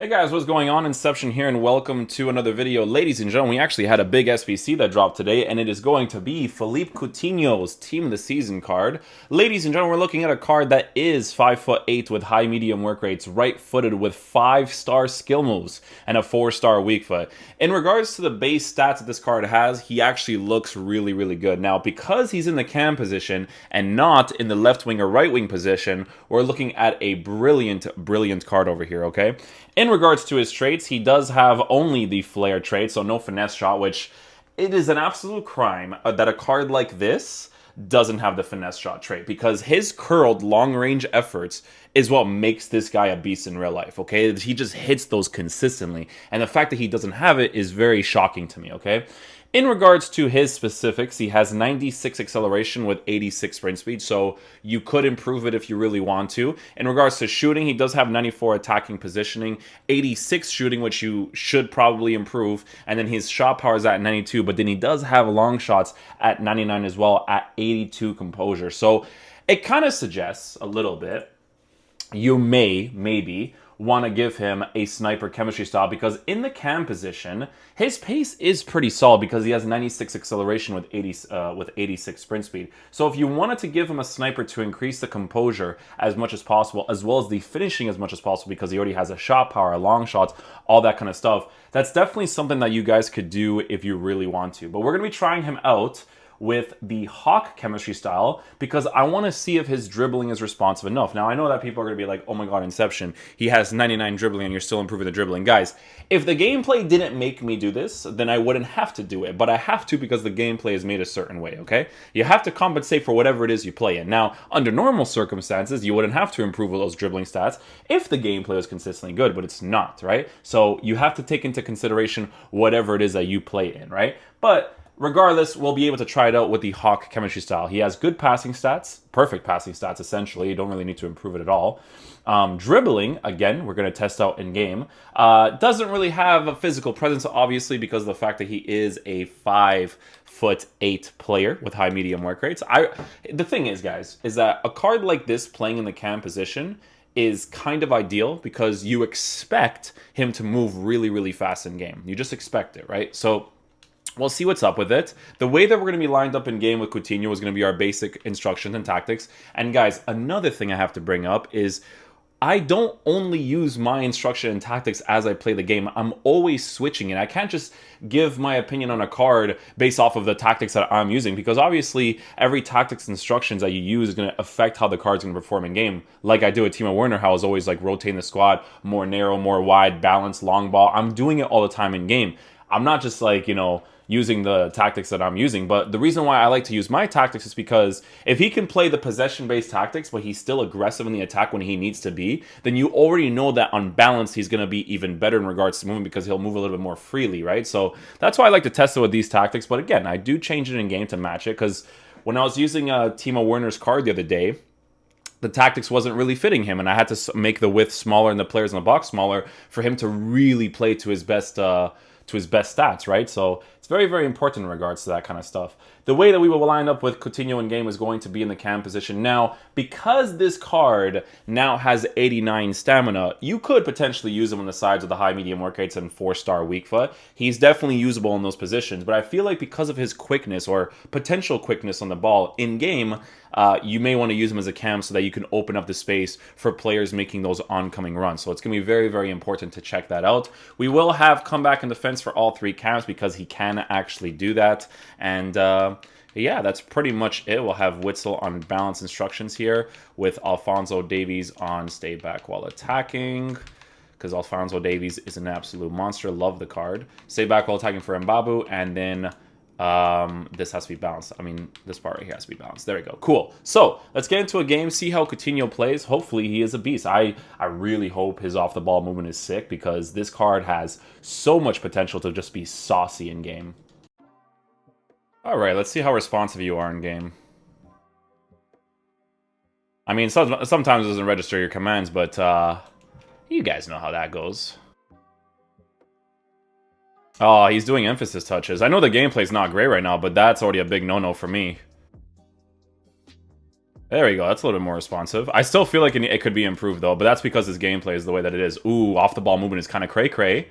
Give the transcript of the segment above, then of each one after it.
Hey guys, what's going on? Inception here, and welcome to another video. Ladies and gentlemen, we actually had a big SBC that dropped today, and it is going to be Philippe Coutinho's Team of the Season card. Ladies and gentlemen, we're looking at a card that is 5'8" with high medium work rates, right-footed with 5-star skill moves, and a 4-star weak foot. In regards to the base stats that this card has, he actually looks really, really good. Now, because he's in the cam position and not in the left wing or right wing position, we're looking at a brilliant, brilliant card over here, okay? In regards to his traits, he does have only the flair trait, so no finesse shot, which it is an absolute crime that a card like this doesn't have the finesse shot trait, because his curled long-range efforts is what makes this guy a beast in real life, okay? He just hits those consistently, and the fact that he doesn't have it is very shocking to me, okay? In regards to his specifics, he has 96 acceleration with 86 sprint speed, so you could improve it if you really want to. In regards to shooting, he does have 94 attacking positioning, 86 shooting, which you should probably improve, and then his shot power is at 92, but then he does have long shots at 99 as well, at 82 composure. So it kind of suggests a little bit you maybe want to give him a sniper chemistry style, because in the cam position, his pace is pretty solid because he has 96 acceleration with 86 sprint speed. So if you wanted to give him a sniper to increase the composure as much as possible, as well as the finishing as much as possible, because he already has a shot power, long shots, all that kind of stuff, that's definitely something that you guys could do if you really want to. But we're going to be trying him out with the Hawk chemistry style, because I want to see if his dribbling is responsive enough. Now, I know that people are going to be like, oh my god, Inception, he has 99 dribbling and you're still improving the dribbling. Guys, if the gameplay didn't make me do this, then I wouldn't have to do it. But I have to because the gameplay is made a certain way, okay? You have to compensate for whatever it is you play in. Now, under normal circumstances, you wouldn't have to improve those dribbling stats if the gameplay was consistently good, but it's not, right? So you have to take into consideration whatever it is that you play in, right? But regardless, we'll be able to try it out with the Hawk chemistry style. He has good passing stats, perfect passing stats, essentially. You don't really need to improve it at all. Dribbling, again, we're going to test out in-game. Doesn't really have a physical presence, obviously, because of the fact that he is a 5'8" player with high medium work rates. The thing is, guys, is that a card like this playing in the cam position is kind of ideal because you expect him to move really, really fast in-game. You just expect it, right? So we'll see what's up with it. The way that we're going to be lined up in game with Coutinho is going to be our basic instructions and tactics. And guys, another thing I have to bring up is I don't only use my instruction and tactics as I play the game. I'm always switching it. I can't just give my opinion on a card based off of the tactics that I'm using, because obviously every tactics instructions that you use is going to affect how the card's going to perform in game. Like I do with Timo Werner, how I was always like rotating the squad, more narrow, more wide, balance, long ball. I'm doing it all the time in game. I'm not just like, using the tactics that I'm using. But the reason why I like to use my tactics is because if he can play the possession-based tactics, but he's still aggressive in the attack when he needs to be, then you already know that on balance, he's going to be even better in regards to moving, because he'll move a little bit more freely, right? So that's why I like to test it with these tactics. But again, I do change it in game to match it, because when I was using Timo Werner's card the other day, the tactics wasn't really fitting him, and I had to make the width smaller and the players in the box smaller for him to really play to his best stats, right? So it's very, very important in regards to that kind of stuff. The way that we will line up with Coutinho in game is going to be in the cam position. Now, because this card now has 89 stamina, you could potentially use him on the sides of the high medium work rates and 4-star weak foot. He's definitely usable in those positions, but I feel like because of his quickness or potential quickness on the ball in game, you may want to use him as a cam so that you can open up the space for players making those oncoming runs. So it's going to be very, very important to check that out. We will have comeback and defense for all three cams because he can actually do that. And yeah, that's pretty much it. We'll have Witzel on balance instructions here with Alphonso Davies on stay back while attacking, because Alphonso Davies is an absolute monster. Love the card. Stay back while attacking for Mbabu, and then this has to be balanced. I mean, this part right here has to be balanced. There we go. Cool. So let's get into a game, see how Coutinho plays. Hopefully he is a beast. I really hope his off the ball movement is sick, because this card has so much potential to just be saucy in game. All right, let's see how responsive you are in game. I mean, sometimes it doesn't register your commands, but you guys know how that goes. Oh, he's doing emphasis touches. I know the gameplay's not great right now, but that's already a big no-no for me. There we go. That's a little bit more responsive. I still feel like it could be improved, though, but that's because his gameplay is the way that it is. Ooh, off-the-ball movement is kind of cray-cray.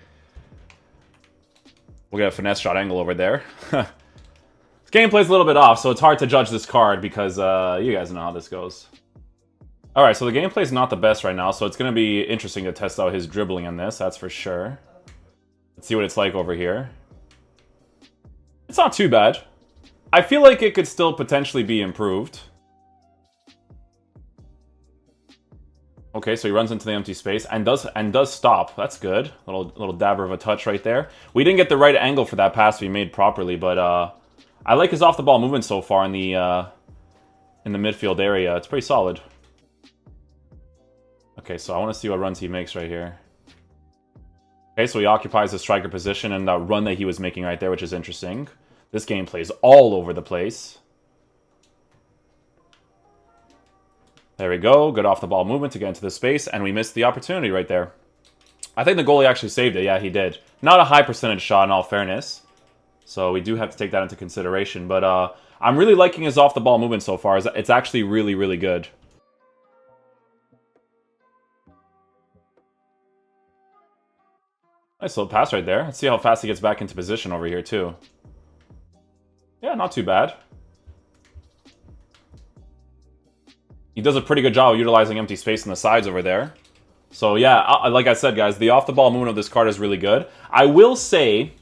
We'll get a finesse shot angle over there. His gameplay's a little bit off, so it's hard to judge this card because you guys know how this goes. Alright, so the gameplay's not the best right now, so it's going to be interesting to test out his dribbling in this, that's for sure. Let's see what it's like over here. It's not too bad. I feel like it could still potentially be improved. Okay, so he runs into the empty space and does stop. That's good. Little dabber of a touch right there. We didn't get the right angle for that pass to be made properly, but I like his off-the-ball movement so far in the midfield area. It's pretty solid. Okay, so I want to see what runs he makes right here. Okay, so he occupies the striker position and that run that he was making right there, which is interesting. This gameplay is all over the place. There we go. Good off-the-ball movement to get into the space, and we missed the opportunity right there. I think the goalie actually saved it. Yeah, he did. Not a high percentage shot, in all fairness. So we do have to take that into consideration. But I'm really liking his off-the-ball movement so far. It's actually really, really good. Nice little pass right there. Let's see how fast he gets back into position over here, too. Yeah, not too bad. He does a pretty good job of utilizing empty space in the sides over there. So yeah, like I said, guys, the off-the-ball movement of this card is really good. I will say,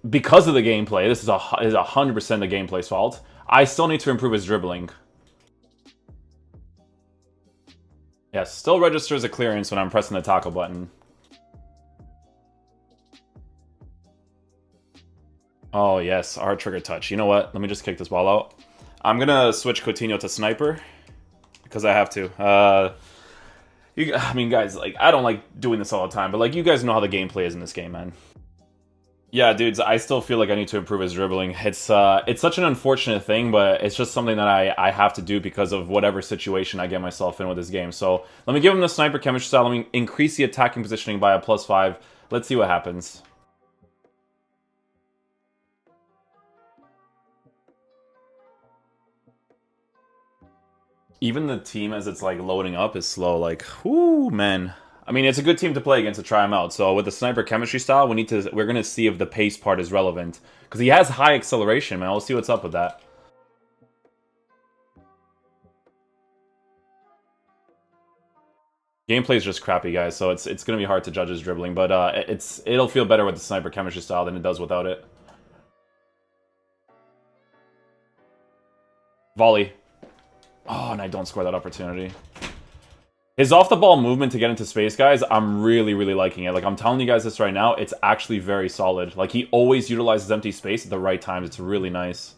because of the gameplay, this is 100% the gameplay's fault. I still need to improve his dribbling. Yes, still registers a clearance when I'm pressing the tackle button. Oh yes, our trigger touch. You know what? Let me just kick this ball out. I'm gonna switch Coutinho to sniper because I have to. I mean, guys, like I don't like doing this all the time, but like you guys know how the gameplay is in this game, man. Yeah, dudes, I still feel like I need to improve his dribbling. It's such an unfortunate thing, but it's just something that I have to do because of whatever situation I get myself in with this game. So let me give him the sniper chemistry style. Let me increase the attacking positioning by a +5. Let's see what happens. Even the team as it's like loading up is slow. Like, whoo, man. I mean, it's a good team to play against to try him out. So with the sniper chemistry style, we're gonna see if the pace part is relevant because he has high acceleration, man. We'll see what's up with that. Gameplay is just crappy, guys. So it's gonna be hard to judge his dribbling, but it'll feel better with the sniper chemistry style than it does without it. Volley. Oh, and I don't score that opportunity. His off-the-ball movement to get into space, guys, I'm really, really liking it. Like, I'm telling you guys this right now, it's actually very solid. Like, he always utilizes empty space at the right times. It's really nice.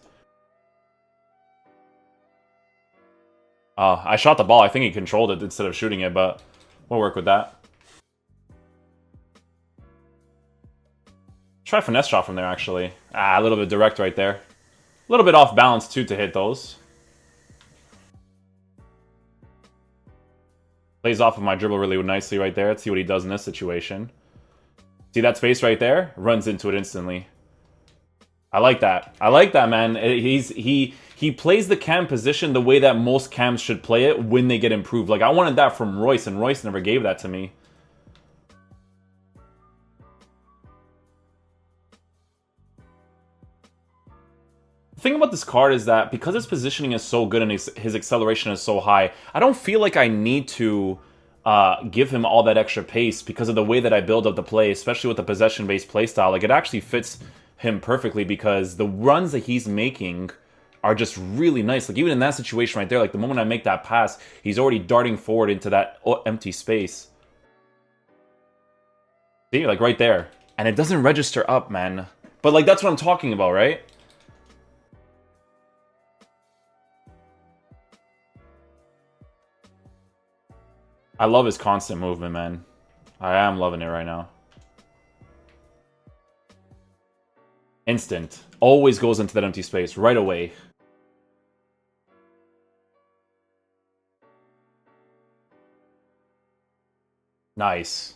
I shot the ball. I think he controlled it instead of shooting it, but we'll work with that. Try a finesse shot from there, actually. A little bit direct right there. A little bit off balance, too, to hit those. Plays off of my dribble really nicely right there. Let's see what he does in this situation. See that space right there? Runs into it instantly. I like that. I like that, man. He plays the cam position the way that most cams should play it when they get improved. Like, I wanted that from Royce, and Royce never gave that to me. The thing about this card is that because his positioning is so good and his acceleration is so high, I don't feel like I need to give him all that extra pace because of the way that I build up the play, especially with the possession-based playstyle. Like, it actually fits him perfectly because the runs that he's making are just really nice. Like, even in that situation right there, like, the moment I make that pass, he's already darting forward into that empty space. See, like, right there. And it doesn't register up, man. But, like, that's what I'm talking about, right? I love his constant movement, man. I am loving it right now. Instant. Always goes into that empty space right away. Nice.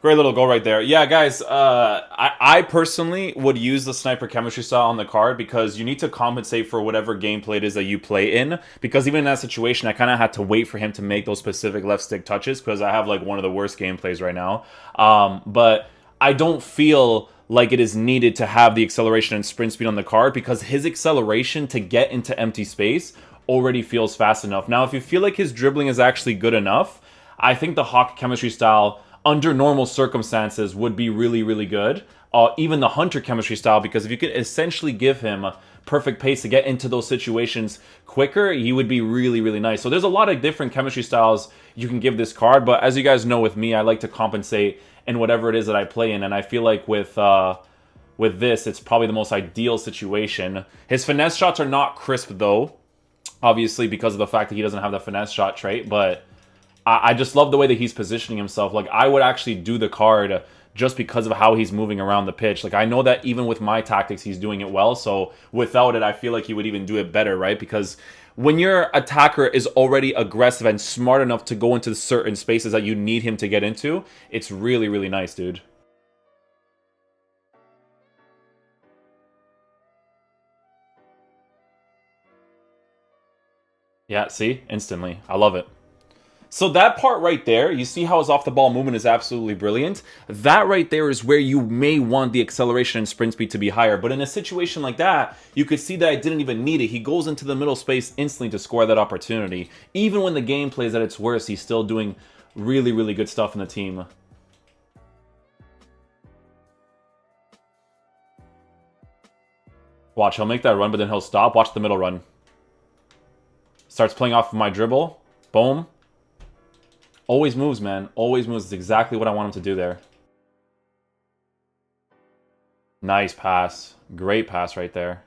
Great little goal right there. Yeah, guys, I personally would use the sniper chemistry style on the card because you need to compensate for whatever gameplay it is that you play in. Because even in that situation, I kind of had to wait for him to make those specific left stick touches because I have like one of the worst gameplays right now. But I don't feel like it is needed to have the acceleration and sprint speed on the card because his acceleration to get into empty space already feels fast enough. Now, if you feel like his dribbling is actually good enough, I think the Hawk chemistry style under normal circumstances would be really, really good. Even the Hunter chemistry style, because if you could essentially give him perfect pace to get into those situations quicker, he would be really, really nice. So there's a lot of different chemistry styles you can give this card, but as you guys know with me, I like to compensate in whatever it is that I play in, and I feel like with this, it's probably the most ideal situation. His finesse shots are not crisp, though, obviously, because of the fact that he doesn't have the finesse shot trait, but I just love the way that he's positioning himself. Like, I would actually do the card just because of how he's moving around the pitch. Like, I know that even with my tactics, he's doing it well, so without it, I feel like he would even do it better, right? Because when your attacker is already aggressive and smart enough to go into certain spaces that you need him to get into, it's really, really nice, dude. Yeah, see? Instantly. I love it. So that part right there, you see how his off-the-ball movement is absolutely brilliant? That right there is where you may want the acceleration and sprint speed to be higher. But in a situation like that, you could see that I didn't even need it. He goes into the middle space instantly to score that opportunity. Even when the game plays at its worst, he's still doing really, really good stuff in the team. Watch, he'll make that run, but then he'll stop. Watch the middle run. Starts playing off of my dribble. Boom. Always moves, man. Always moves. It's exactly what I want him to do there. Nice pass. Great pass right there.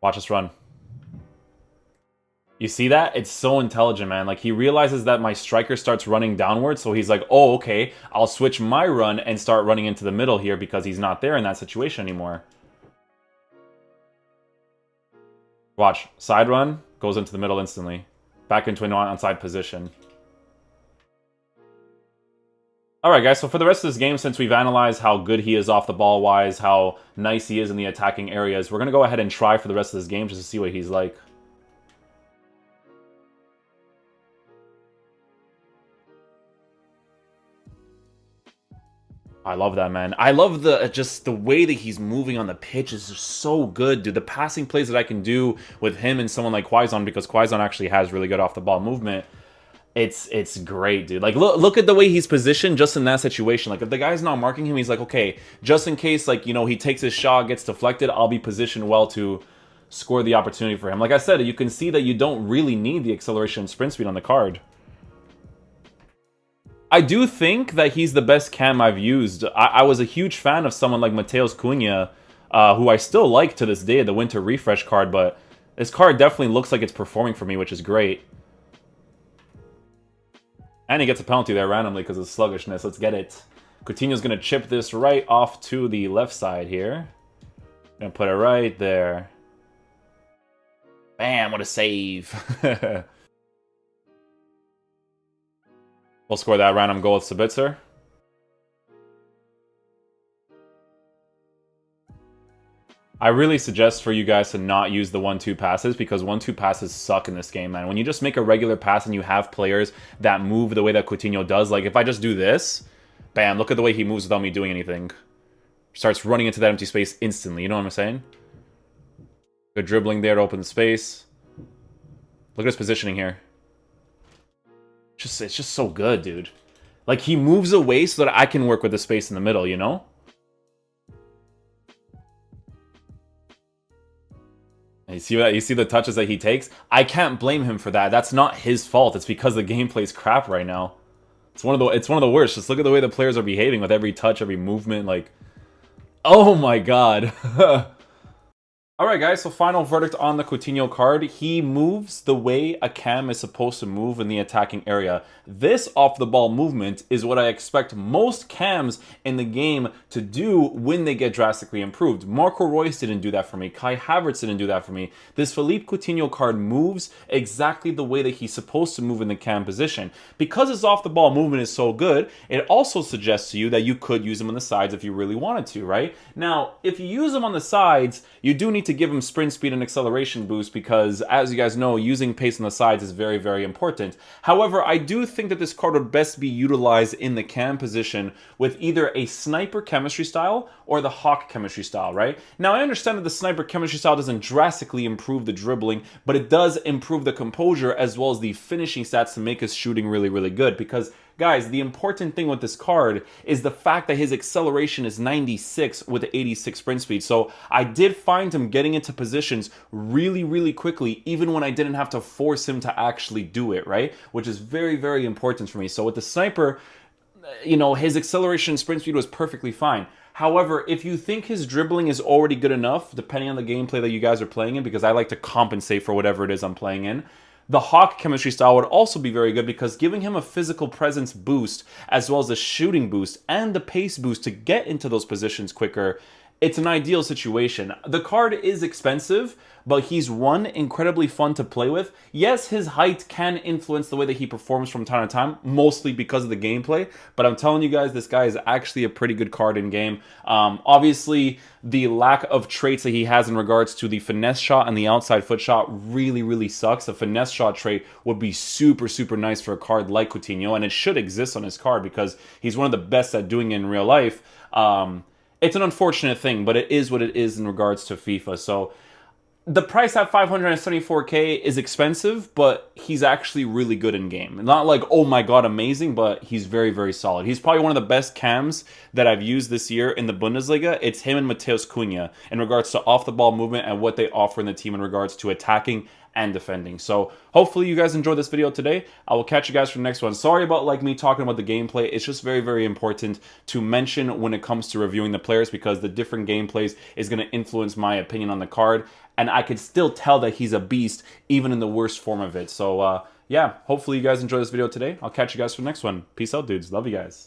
Watch us run. You see that? It's so intelligent, man. Like, he realizes that my striker starts running downwards, so he's like, oh, okay, I'll switch my run and start running into the middle here because he's not there in that situation anymore. Watch. Side run. Goes into the middle instantly. Back into an onside position. Alright guys, so for the rest of this game, since we've analyzed how good he is off the ball wise, how nice he is in the attacking areas, we're going to go ahead and try for the rest of this game just to see what he's like. I love that, man. I love just the way that he's moving on the pitch is just so good, dude. The passing plays that I can do with him and someone like Quaison, because Quaison actually has really good off-the-ball movement. It's great, dude. Like, look at the way he's positioned just in that situation. Like, if the guy's not marking him, he's like, okay, just in case, like, you know, he takes his shot, gets deflected, I'll be positioned well to score the opportunity for him. Like I said, you can see that you don't really need the acceleration and sprint speed on the card. I do think that he's the best cam I've used. I was a huge fan of someone like Mateus Cunha, who I still like to this day, the Winter Refresh card, but this card definitely looks like it's performing for me, which is great. And he gets a penalty there randomly because of sluggishness. Let's get it. Coutinho's going to chip this right off to the left side here. Gonna put it right there. Bam, what a save. We'll score that random goal with Sabitzer. I really suggest for you guys to not use the 1-2 passes because 1-2 passes suck in this game, man. When you just make a regular pass and you have players that move the way that Coutinho does, like if I just do this, bam, look at the way he moves without me doing anything. Starts running into that empty space instantly, you know what I'm saying? Good dribbling there to open the space. Look at his positioning here. It's just so good, dude. Like, he moves away so that I can work with the space in the middle, you know? And you see that? You see the touches that he takes? I can't blame him for that. That's not his fault. It's because the gameplay's crap right now. It's one of the worst. Just look at the way the players are behaving with every touch, every movement. Like, oh my god. Alright guys, so final verdict on the Coutinho card. He moves the way a cam is supposed to move in the attacking area. This off-the-ball movement is what I expect most cams in the game to do when they get drastically improved. Marco Reus didn't do that for me. Kai Havertz didn't do that for me. This Philippe Coutinho card moves exactly the way that he's supposed to move in the cam position. Because his off-the-ball movement is so good, it also suggests to you that you could use him on the sides if you really wanted to, right? Now, if you use him on the sides, you do need to give him sprint speed and acceleration boost because, as you guys know, using pace on the sides is very, very important. However, I do think that this card would best be utilized in the cam position with either a sniper chemistry style or the hawk chemistry style, right? Now, I understand that the sniper chemistry style doesn't drastically improve the dribbling, but it does improve the composure as well as the finishing stats to make his shooting really, really good because guys, the important thing with this card is the fact that his acceleration is 96 with 86 sprint speed. So I did find him getting into positions really, really quickly, even when I didn't have to force him to actually do it, right? Which is very, very important for me. So with the sniper, you know, his acceleration and sprint speed was perfectly fine. However, if you think his dribbling is already good enough, depending on the gameplay that you guys are playing in, because I like to compensate for whatever it is I'm playing in, the Hawk chemistry style would also be very good because giving him a physical presence boost as well as a shooting boost and the pace boost to get into those positions quicker, it's an ideal situation. The card is expensive, but he's one, incredibly fun to play with. Yes, his height can influence the way that he performs from time to time, mostly because of the gameplay, but I'm telling you guys, this guy is actually a pretty good card in game. Obviously, the lack of traits that he has in regards to the finesse shot and the outside foot shot really, really sucks. A finesse shot trait would be super, super nice for a card like Coutinho, and it should exist on his card because he's one of the best at doing it in real life. It's an unfortunate thing, but it is what it is in regards to FIFA. So the price at 574k is expensive, but he's actually really good in game. Not like, oh my god, amazing, but he's very, very solid. He's probably one of the best cams that I've used this year in the Bundesliga. It's him and Matheus Cunha in regards to off-the-ball movement and what they offer in the team in regards to attacking and defending. So hopefully you guys enjoyed this video today. I will catch you guys for the next one. Sorry about me talking about the gameplay. It's just very, very important to mention when it comes to reviewing the players because the different gameplays is going to influence my opinion on the card. And I could still tell that he's a beast even in the worst form of it. So yeah, hopefully you guys enjoyed this video today. I'll catch you guys for the next one. Peace out, dudes. Love you guys.